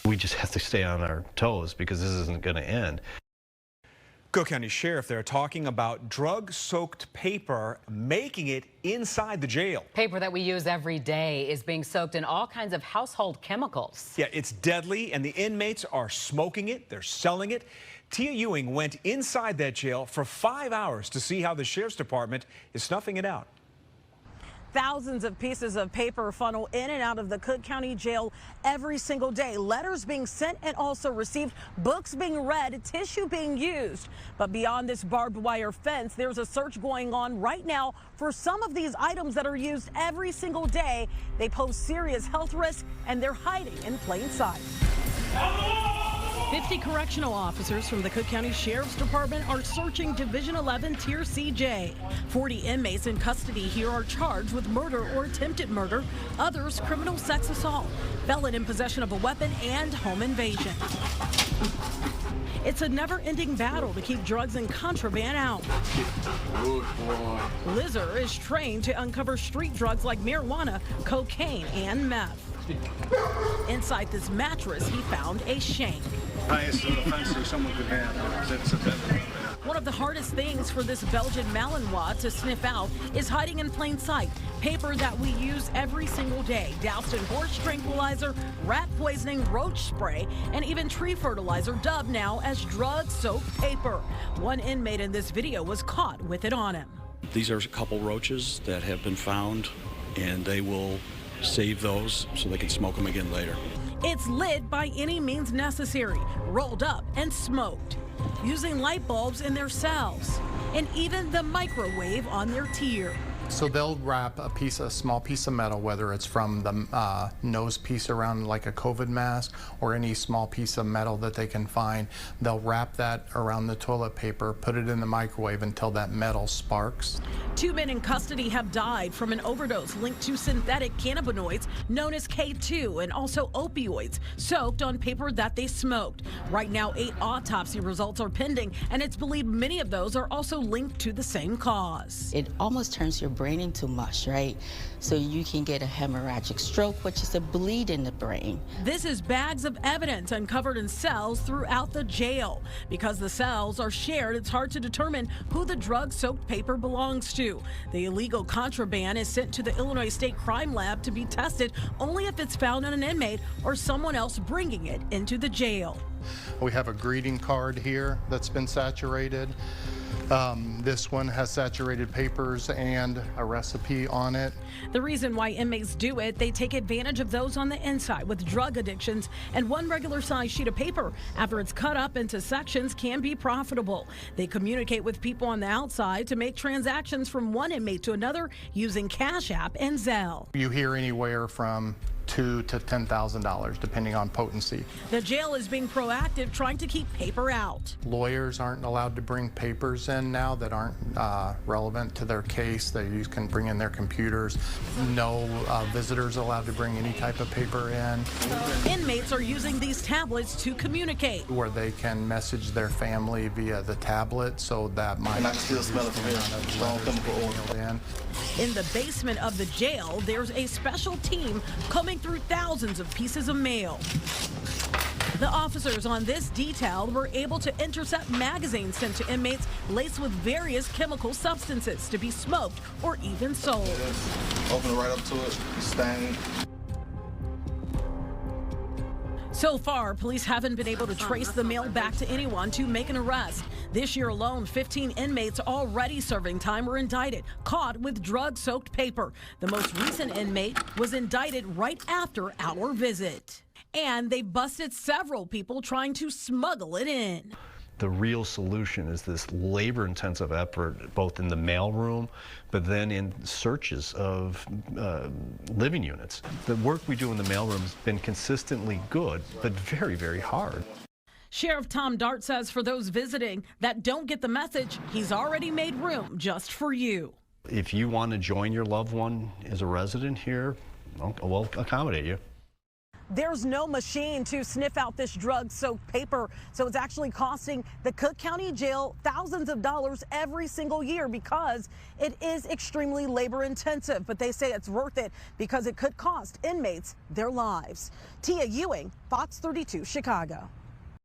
We just have to stay on our toes because this isn't going to end. Cook County Sheriff, they're talking about drug-soaked paper, making it inside the jail. Paper that we use every day is being soaked in all kinds of household chemicals. Yeah, it's deadly, and the inmates are smoking it. They're selling it. Tia Ewing went inside that jail for 5 hours to see how the Sheriff's Department is snuffing it out. Thousands of pieces of paper funnel in and out of the Cook County Jail every single day. Letters being sent and also received, books being read, tissue being used. But beyond this barbed wire fence, there's a search going on right now for some of these items that are used every single day. They pose serious health risks and they're hiding in plain sight. 50 correctional officers from the Cook County Sheriff's Department are searching Division 11 Tier CJ. 40 inmates in custody here are charged with murder or attempted murder, others criminal sex assault, felon in possession of a weapon, and home invasion. It's a never-ending battle to keep drugs and contraband out. Lizzer is trained to uncover street drugs like marijuana, cocaine, and meth. Inside this mattress, he found a shank. Highest offense someone could have. It's a deadly. One of the hardest things for this Belgian Malinois to sniff out is hiding in plain sight. Paper that we use every single day, doused in horse tranquilizer, rat poisoning, roach spray, and even tree fertilizer, dubbed now as drug-soaked paper. One inmate in this video was caught with it on him. These are a couple roaches that have been found, and they will save those so they can smoke them again later. It's lit by any means necessary, rolled up and smoked, using light bulbs in their cells, and even the microwave on their tier. So they'll wrap a small piece of metal, whether it's from the nose piece around like a COVID mask or any small piece of metal that they can find. They'll wrap that around the toilet paper, put it in the microwave until that metal sparks. 2 men in custody have died from an overdose linked to synthetic cannabinoids known as K2 and also opioids soaked on paper that they smoked. Right now, 8 autopsy results are pending, and it's believed many of those are also linked to the same cause. It almost turns your brain into mush, right? So you can get a hemorrhagic stroke, which is a bleed in the brain. This is bags of evidence uncovered in cells throughout the jail. Because the cells are shared, it's hard to determine who the drug-soaked paper belongs to. The illegal contraband is sent to the Illinois State Crime Lab to be tested only if it's found on an inmate or someone else bringing it into the jail. We have a greeting card here that's been saturated. This one has saturated papers and a recipe on it. The reason why inmates do it, they take advantage of those on the inside with drug addictions, and one regular size sheet of paper, after it's cut up into sections, can be profitable. They communicate with people on the outside to make transactions from one inmate to another using Cash App and Zelle. You hear anywhere from $2,000 to $10,000 depending on potency. The jail is being proactive, trying to keep paper out. Lawyers aren't allowed to bring papers in now that aren't relevant to their case. They can bring in their computers. No visitors allowed to bring any type of paper in. Inmates are using these tablets to communicate, where they can message their family via the tablet, so that might. And I can still smell it from here. Strong chemical oil. In the basement of the jail, there's a special team combing through thousands of pieces of mail. The officers on this detail were able to intercept magazines sent to inmates laced with various chemical substances to be smoked or even sold. Open it right up to it, stain. So far, police haven't been able to trace the mail back to anyone to make an arrest. This year alone, 15 inmates already serving time were indicted, caught with drug-soaked paper. The most recent inmate was indicted right after our visit. And they busted several people trying to smuggle it in. The real solution is this labor-intensive effort, both in the mailroom, but then in searches of living units. The work we do in the mailroom has been consistently good, but very, very hard. Sheriff Tom Dart says for those visiting that don't get the message, he's already made room just for you. If you want to join your loved one as a resident here, we'll accommodate you. there's no machine to sniff out this drug-soaked paper, so it's actually costing the Cook County Jail thousands of dollars every single year because it is extremely labor-intensive. But they say it's worth it because it could cost inmates their lives. Tia Ewing, Fox 32, Chicago.